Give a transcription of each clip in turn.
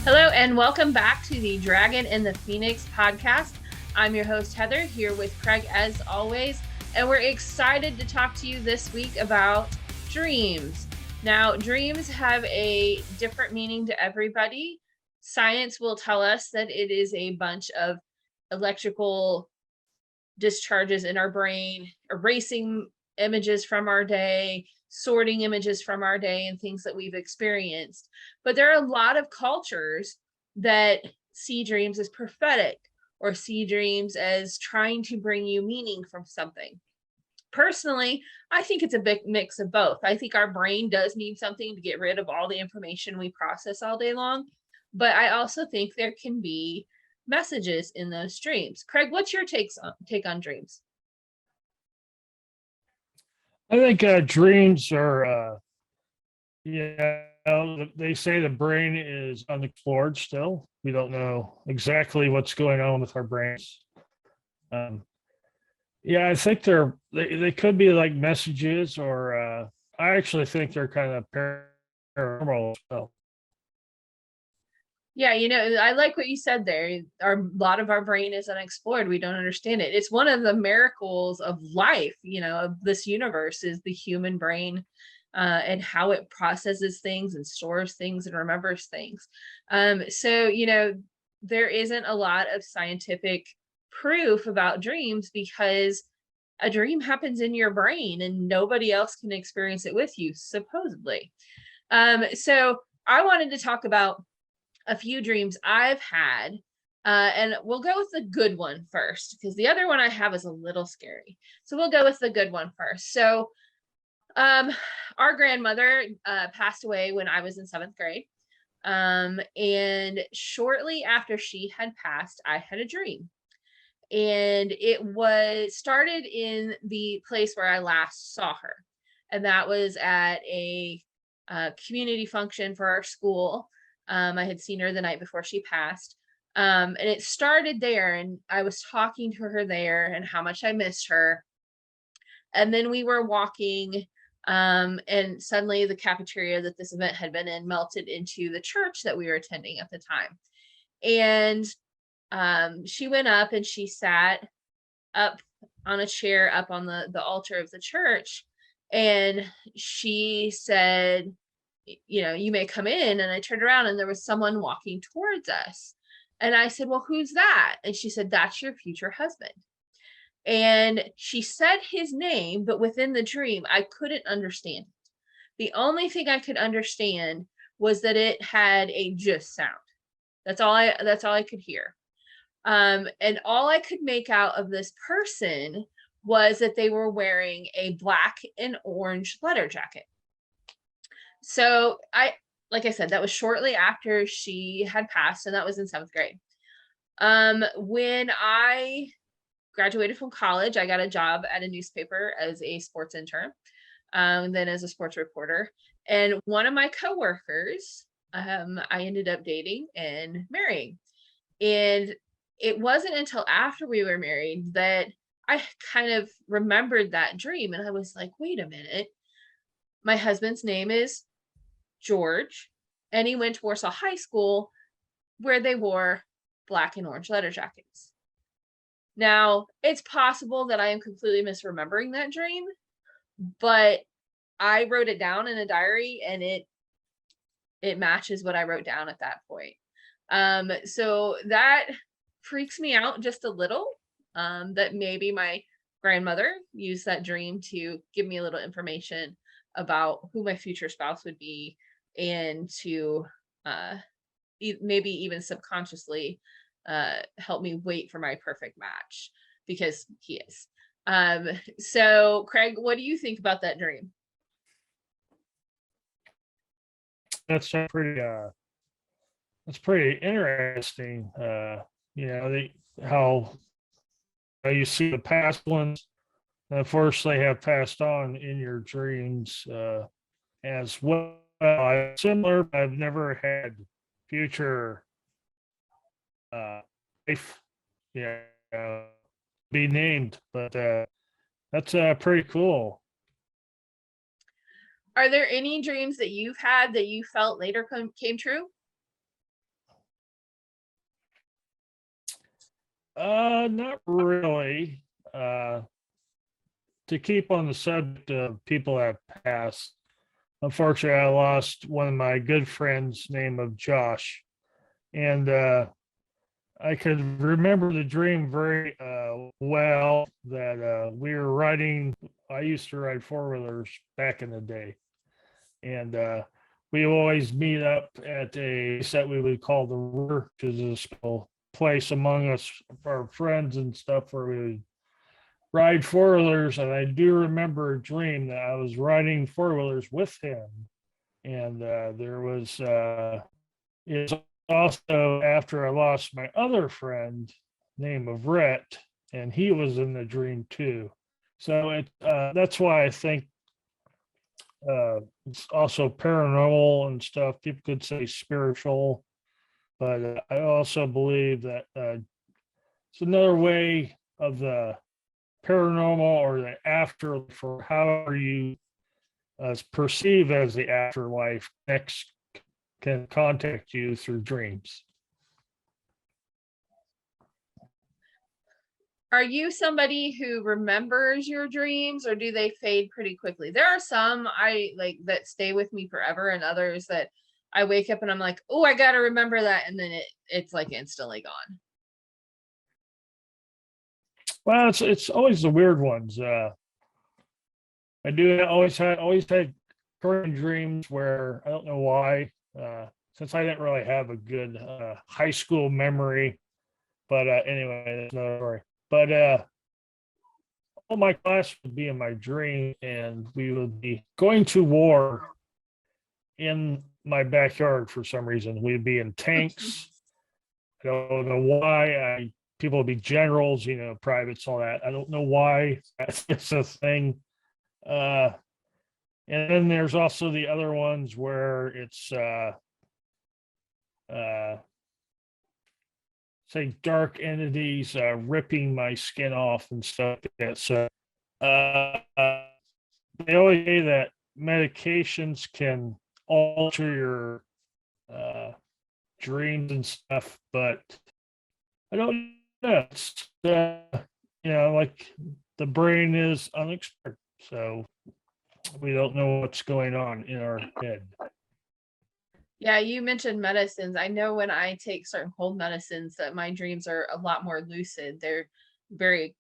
Hello, and welcome back to the Dragon and the Phoenix podcast. I'm your host, Heather, here with Craig as always, and we're excited to talk to you this week about dreams. Now, dreams have a different meaning to everybody. Science will tell us that it is a bunch of electrical discharges in our brain, erasing images from our day, sorting images from our day, and things that we've experienced. But there are a lot of cultures that see dreams as prophetic or see dreams as trying to bring you meaning from something. Personally, I think it's a big mix of both. I think our brain does need something to get rid of all the information we process all day long. But I also think there can be messages in those dreams. Craig, what's your take on dreams? I think dreams are, they say the brain is unexplored still. We don't know exactly what's going on with our brains. I think they could be like messages, or I actually think they're kind of paranormal as well. Yeah, I like what you said there. A lot of our brain is unexplored. We don't understand it. It's one of the miracles of life, of this universe, is the human brain and how it processes things and stores things and remembers things. So, there isn't a lot of scientific proof about dreams because a dream happens in your brain and nobody else can experience it with you, supposedly. So I wanted to talk about a few dreams I've had. And we'll go with the good one first, because the other one I have is a little scary. So we'll go with the good one first. So our grandmother passed away when I was in 7th grade. And shortly after she had passed, I had a dream. And it was started in the place where I last saw her. And that was at a community function for our school. I had seen her the night before she passed. And it started there, and I was talking to her there and how much I missed her. And then we were walking, and suddenly the cafeteria that this event had been in melted into the church that we were attending at the time. And she went up and she sat up on a chair up on the altar of the church. And she said, you may come in. And I turned around and there was someone walking towards us. And I said, well, who's that? And she said, that's your future husband. And she said his name, but within the dream, I couldn't understand it. The only thing I could understand was that it had a just sound. That's all I could hear. And all I could make out of this person was that they were wearing a black and orange leather jacket. So like I said, that was shortly after she had passed, and that was in 7th grade. When I graduated from college, I got a job at a newspaper as a sports intern, then as a sports reporter. And one of my coworkers, I ended up dating and marrying. And it wasn't until after we were married that I kind of remembered that dream. And I was like, wait a minute. My husband's name is George, and he went to Warsaw High School, where they wore black and orange leather jackets. Now, it's possible that I am completely misremembering that dream, but I wrote it down in a diary, and it matches what I wrote down at that point. So that freaks me out just a little, that maybe my grandmother used that dream to give me a little information about who my future spouse would be, and to maybe even subconsciously help me wait for my perfect match, because he is. So Craig, what do you think about that dream? That's pretty interesting. How you see the past ones. Of course, they have passed on in your dreams as well. Similar, I've never had future life, be named, but that's pretty cool. Are there any dreams that you've had that you felt later came true? Not really. To keep on the subject of people that passed, unfortunately, I lost one of my good friends, name of Josh, and I could remember the dream very well. That we were riding. I used to ride four wheelers back in the day, and we always meet up at a place that we would call the river, which is a special place among us, our friends and stuff, where we would ride four wheelers. And I do remember a dream that I was riding four wheelers with him, and there was is also after I lost my other friend named of Rhett, and he was in the dream too. So that's why I think it's also paranormal and stuff. People could say spiritual, but I also believe that it's another way of the paranormal or the after, for however you perceive as the afterlife next can contact you through dreams. Are you somebody who remembers your dreams, or do they fade pretty quickly? There are some I like that stay with me forever, and others that I wake up and I'm like, oh, I gotta remember that, and then it's like instantly gone. Well, it's always the weird ones. I do always had recurring dreams where I don't know why. Since I didn't really have a good high school memory, but anyway, that's another story. But all my class would be in my dream, and we would be going to war in my backyard for some reason. We'd be in tanks. I don't know why. People would be generals, privates, all that. I don't know why that's just a thing. Uh, and then there's also the other ones where it's say dark entities ripping my skin off and stuff like that. So uh, they always say that medications can alter your dreams and stuff, but I don't know. It's like the brain is unexplored, so we don't know what's going on in our head. Yeah, you mentioned medicines. I know when I take certain cold medicines that my dreams are a lot more lucid. They're very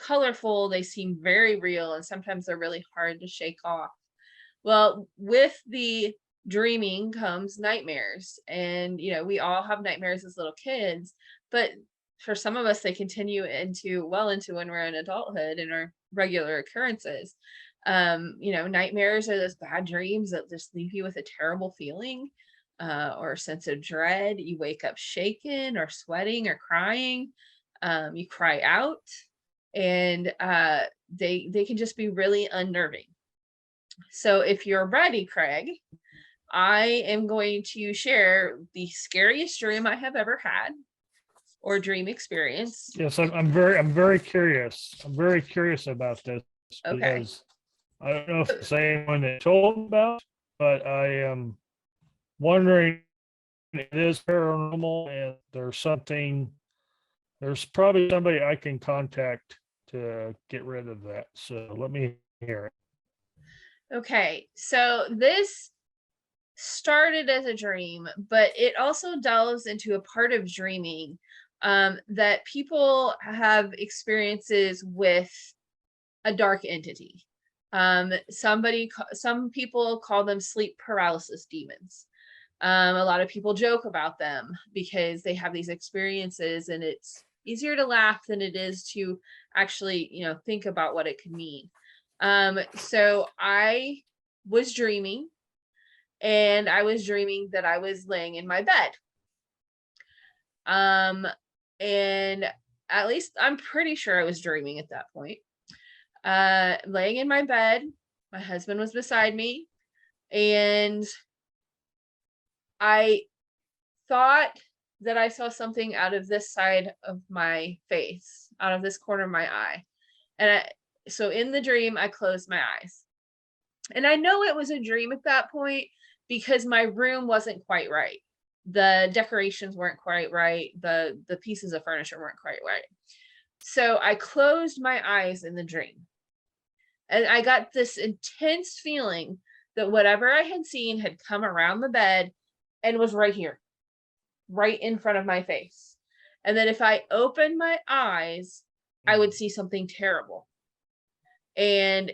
colorful, they seem very real, and sometimes they're really hard to shake off. Well, with the dreaming comes nightmares. And, we all have nightmares as little kids, but for some of us, they continue into when we're in adulthood and are regular occurrences. Nightmares are those bad dreams that just leave you with a terrible feeling or a sense of dread. You wake up shaken or sweating or crying. You cry out, and they can just be really unnerving. So if you're ready, Craig, I am going to share the scariest dream I have ever had, or dream experience. Yes, I'm very curious. I'm very curious about this Okay. because I don't know if it's the same one they told about, but I am wondering if it is paranormal and there's probably somebody I can contact to get rid of that. So let me hear it. Okay. So this started as a dream, but it also delves into a part of dreaming that people have experiences with a dark entity. Some people call them sleep paralysis demons. A lot of people joke about them because they have these experiences, and it's easier to laugh than it is to actually, think about what it could mean. So I was dreaming, and I was dreaming that I was laying in my bed. And at least I'm pretty sure I was dreaming at that point. Laying in my bed, my husband was beside me, and I thought that I saw something out of this side of my face, out of this corner of my eye. So in the dream, I closed my eyes. And I know it was a dream at that point because my room wasn't quite right. The decorations weren't quite right. The pieces of furniture weren't quite right. So I closed my eyes in the dream. And I got this intense feeling that whatever I had seen had come around the bed and was right here, right in front of my face. And that if I opened my eyes, I would see something terrible. And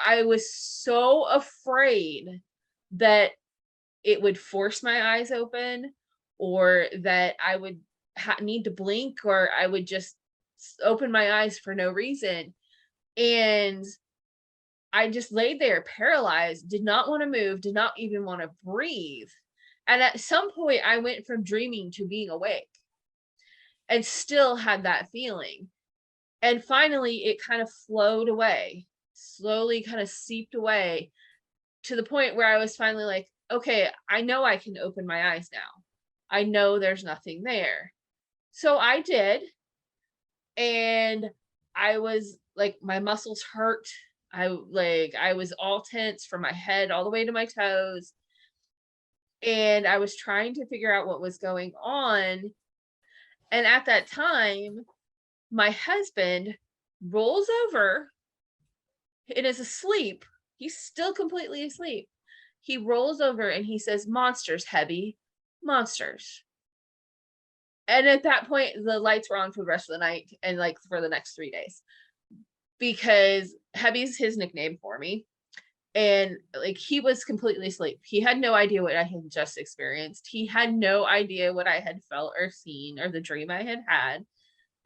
I was so afraid that it would force my eyes open, or that I would need to blink, or I would just open my eyes for no reason. And I just laid there paralyzed, did not want to move, did not even want to breathe. And at some point, I went from dreaming to being awake and still had that feeling. And finally, it kind of flowed away, slowly kind of seeped away, to the point where I was finally like, okay, I know I can open my eyes now. I know there's nothing there. So I did. And I was like, my muscles hurt. I was all tense from my head all the way to my toes. And I was trying to figure out what was going on. And at that time, my husband rolls over and is asleep. He's still completely asleep. He rolls over and he says, "Monsters, Hebby, monsters." And at that point, the lights were on for the rest of the night and like for the next 3 days, because Hebby's his nickname for me. And like, he was completely asleep. He had no idea what I had just experienced. He had no idea what I had felt or seen or the dream I had had.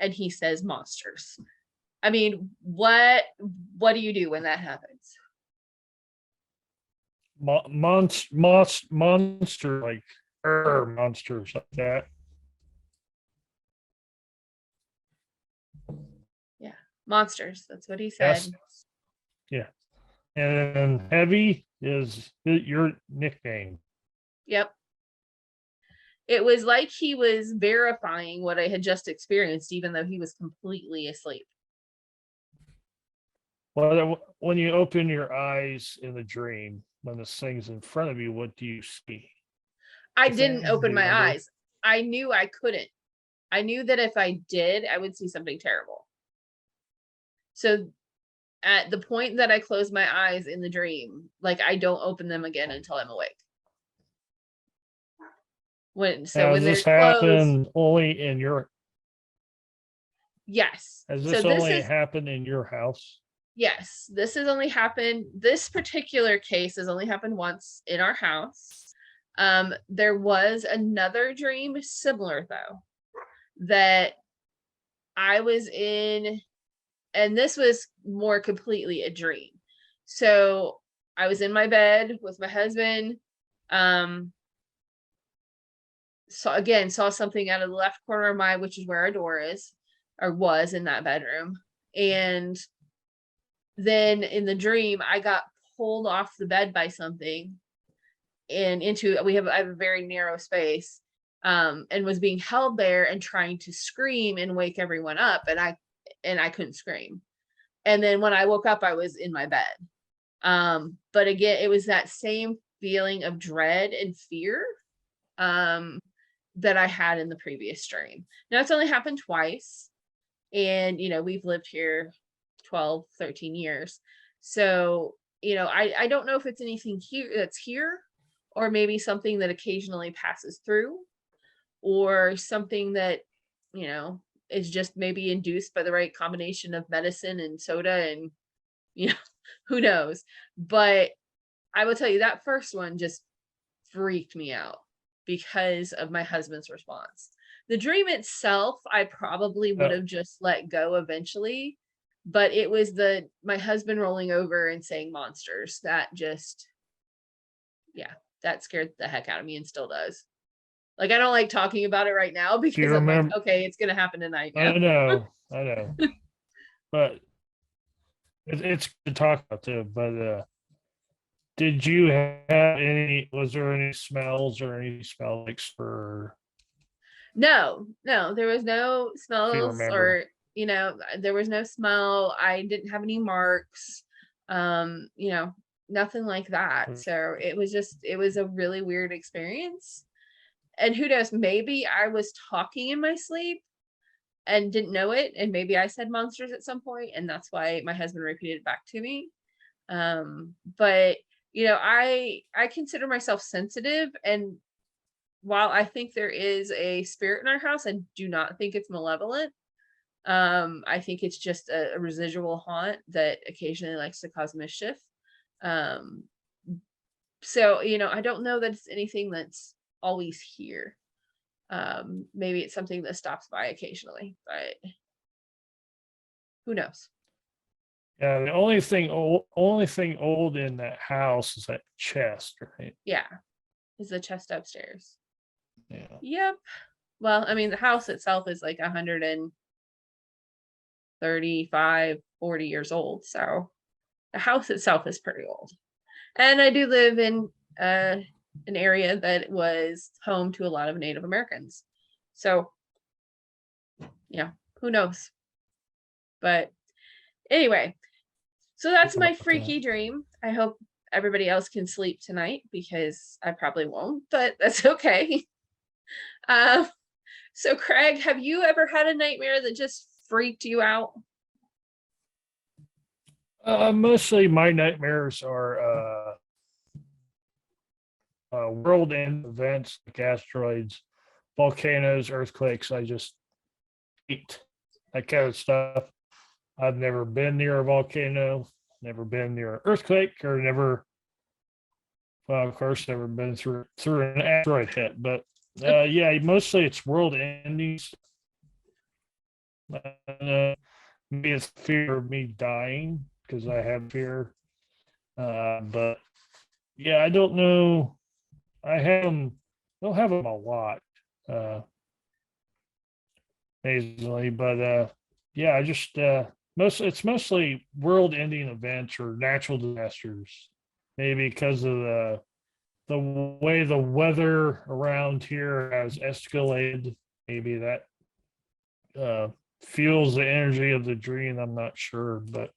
And he says, "Monsters." I mean, what do you do when that happens? Monster like monsters like that. Yeah, monsters. That's what he Yes. said. Yeah. And heavy is your nickname. Yep. It was like he was verifying what I had just experienced, even though he was completely asleep. Well, when you open your eyes in the dream, when this thing's in front of you, what do you see? I If didn't anything, do open you my remember? eyes. I knew I couldn't. I knew that if I did, I would see something terrible. So at the point that I close my eyes in the dream, like, I don't open them again until I'm awake. Now, When has they're this closed, happened only in your? yes. Has So this this only is happened in your house? yes, this has only happened. This particular case has only happened once in our house. There was another dream similar though that I was in, and this was more completely a dream. So I was in my bed with my husband. Um, saw something out of the left corner of my, which is where our door is, or was in that bedroom. And then in the dream, I got pulled off the bed by something and into I have a very narrow space, and was being held there and trying to scream and wake everyone up, and I couldn't scream. And then when I woke up, I was in my bed. But again, it was that same feeling of dread and fear um that I had in the previous dream. Now it's only happened twice, and we've lived here 12, 13 years. So, I don't know if it's anything here that's here, or maybe something that occasionally passes through, or something that, you know, is just maybe induced by the right combination of medicine and soda and, you know, who knows. But I will tell you that first one just freaked me out because of my husband's response. The dream itself, I probably would Uh, have just let go eventually, but it was my husband rolling over and saying monsters that just, yeah, that scared the heck out of me and still does. Like, I don't like talking about it right now do you because I'm like, remember? okay, it's gonna happen tonight now. I know, but it's good to talk about too. But did you have any? Was there any smells or any smell like for? No, no, there was no If you smells, remember, or there was no smell. I didn't have any marks, nothing like that. So it was a really weird experience. And who knows, maybe I was talking in my sleep and didn't know it, and maybe I said monsters at some point, and that's why my husband repeated it back to me. But I consider myself sensitive, and while I think there is a spirit in our house, I do not think it's malevolent. I think it's just a residual haunt that occasionally likes to cause mischief. Um, so I don't know that it's anything that's always here. Maybe it's something that stops by occasionally, but who knows? Yeah, the only thing old in that house is that chest, right? Yeah, is the chest upstairs. Yeah. Yep. Well, I mean, the house itself is like 135, 40 years old. So the house itself is pretty old. And I do live in an area that was home to a lot of Native Americans. So, yeah, who knows? But anyway, so that's my freaky dream. I hope everybody else can sleep tonight because I probably won't, but that's okay. Um, so Craig, have you ever had a nightmare that just freaked you out? Mostly my nightmares are world end events like asteroids, volcanoes, earthquakes. I just hate that kind of stuff. I've never been near a volcano, never been near an earthquake, or never, well, of course, never been through an asteroid hit. But yeah, mostly it's world endings. Maybe it's fear of me dying because I have fear. But yeah, I don't know. I have them. Don't have them a lot, uh, amazingly, but yeah, I just it's mostly world-ending events or natural disasters. Maybe because of the way the weather around here has escalated. Maybe that uh, fuels the energy of the dream. I'm not sure, but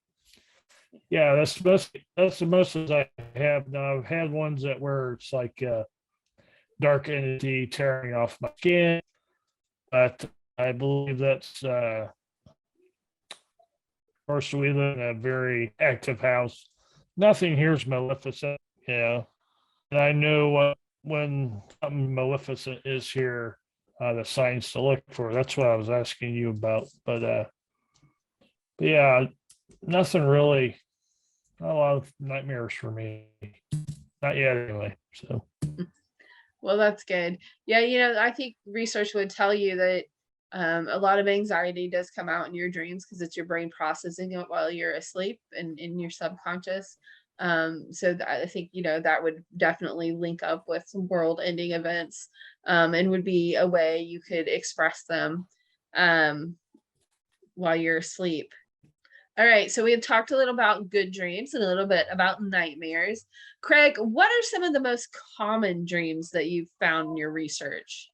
yeah, that's the most as I have. Now I've had ones that where it's like dark entity tearing off my skin, but I believe that's of course we live in a very active house. Nothing here is maleficent, and I know when something maleficent is here, the signs to look for. That's what I was asking you about. But yeah, nothing really. Not a lot of nightmares for me. Not yet, anyway. So Well, that's good. Yeah, I think research would tell you that a lot of anxiety does come out in your dreams because it's your brain processing it while you're asleep and in your subconscious. So I think, that would definitely link up with some world-ending events, and would be a way you could express them um, while you're asleep. All right, so we had talked a little about good dreams and a little bit about nightmares. Craig, what are some of the most common dreams that you've found in your research?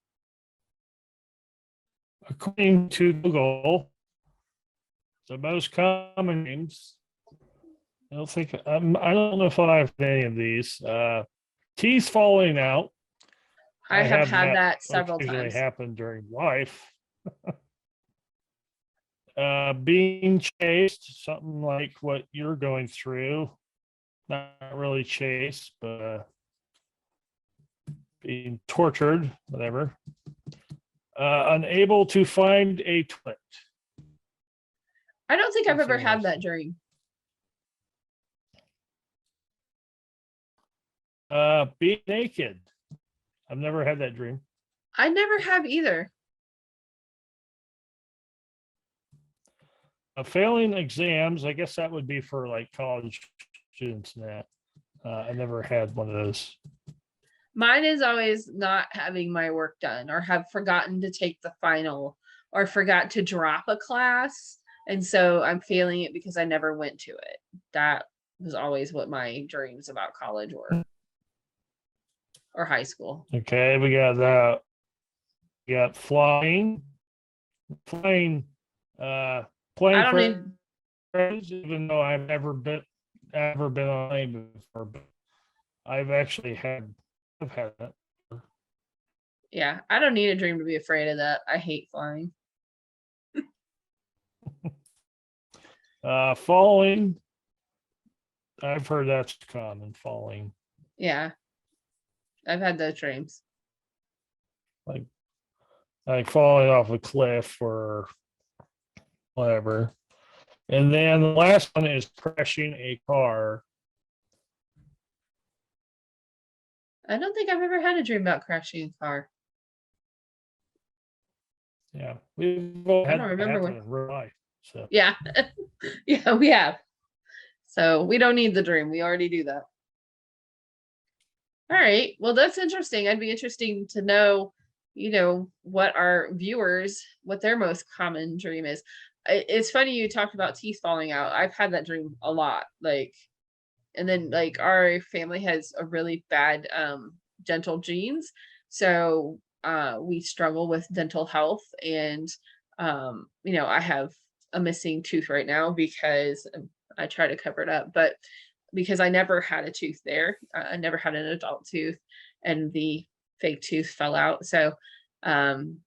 according to Google, the most common names. I don't know if I have any of these. Teeth falling out. I have have had that that several occasionally times. happen during life. Being chased, something like what you're going through. Not really chased, but being tortured, whatever. Unable to find a toilet. I don't think I've That's ever had that interesting. dream. Being naked. I've never had that dream. I never have either. Failing exams. I guess that would be for like college students and that. I never had one of those. Mine is always not having my work done or have forgotten to take the final or forgot to drop a class. And so I'm failing it because I never went to it. That was always what my dreams about college were or high school. Okay, we got we got flying, uh, I plane don't even, crash. Even though I've never been on a plane before, but I've actually I've had that. Yeah, I don't need a dream to be afraid of that. I hate flying. Falling. I've heard that's common, falling. Yeah, I've had those dreams. Like falling off a cliff or whatever. And then the last one is crashing a car. I don't think I've ever had a dream about crashing a car. Yeah, we've all I had don't that remember happen when. in real life. So Yeah, yeah, we have. So we don't need the dream. We already do that. All right. Well, that's interesting. I'd be interesting to know, what our viewers, what their most common dream is. It's funny you talked about teeth falling out. I've had that dream a lot. Like, and then like our family has a really bad dental genes. So we struggle with dental health, and I have a missing tooth right now because I try to cover it up, but because I never had a tooth there. I never had an adult tooth, and the fake tooth fell out. So, um,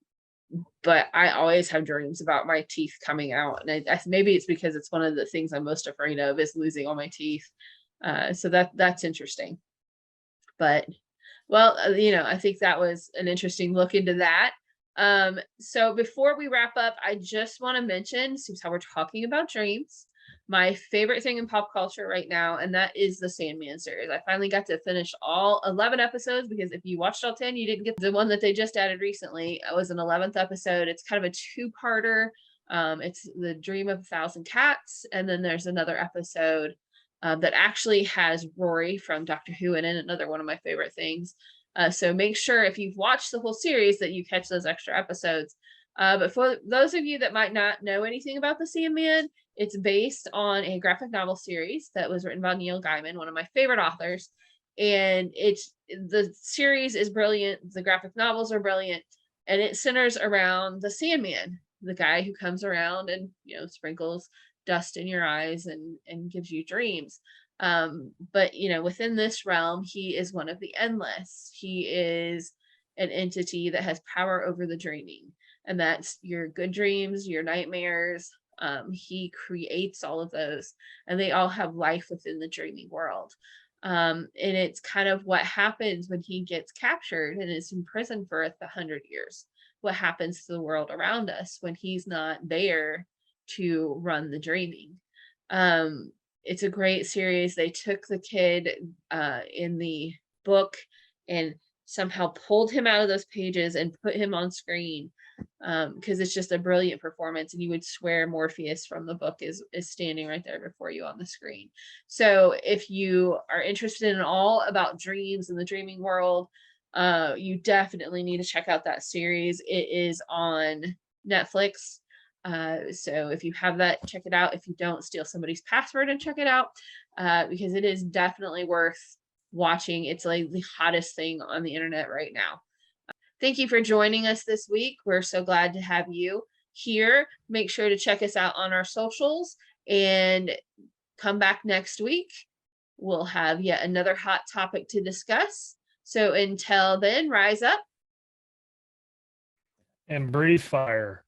but I always have dreams about my teeth coming out, and maybe it's because it's one of the things I'm most afraid of is losing all my teeth. So that's interesting. But well, I think that was an interesting look into that. So before we wrap up, I just want to mention, since how we're talking about dreams, my favorite thing in pop culture right now, and that is the Sandman series. I finally got to finish all 11 episodes, because if you watched all 10, you didn't get the one that they just added recently. It was an 11th episode. It's kind of a two-parter. It's The Dream of a Thousand Cats, and then there's another episode that actually has Rory from Doctor Who in it, another one of my favorite things. So make sure if you've watched the whole series that you catch those extra episodes. But for those of you that might not know anything about the Sandman, it's based on a graphic novel series that was written by Neil Gaiman, one of my favorite authors. And the series is brilliant. The graphic novels are brilliant, and it centers around the Sandman, the guy who comes around and sprinkles dust in your eyes and gives you dreams. But within this realm, he is one of the endless. He is an entity that has power over the dreaming, and that's your good dreams, your nightmares. He creates all of those, and they all have life within the dreaming world. And it's kind of what happens when he gets captured and is imprisoned for 100 years. What happens to the world around us when he's not there to run the dreaming. It's a great series. They took the kid in the book and somehow pulled him out of those pages and put him on screen, because it's just a brilliant performance, and you would swear Morpheus from the book is standing right there before you on the screen. So if you are interested in all about dreams and the dreaming world, you definitely need to check out that series. It is on Netflix. So if you have that, check it out. If you don't, steal somebody's password and check it out, because it is definitely worth watching. It's like the hottest thing on the internet right now. Thank you for joining us this week. We're so glad to have you here. Make sure to check us out on our socials and come back next week. We'll have yet another hot topic to discuss. So until then, rise up and breathe fire.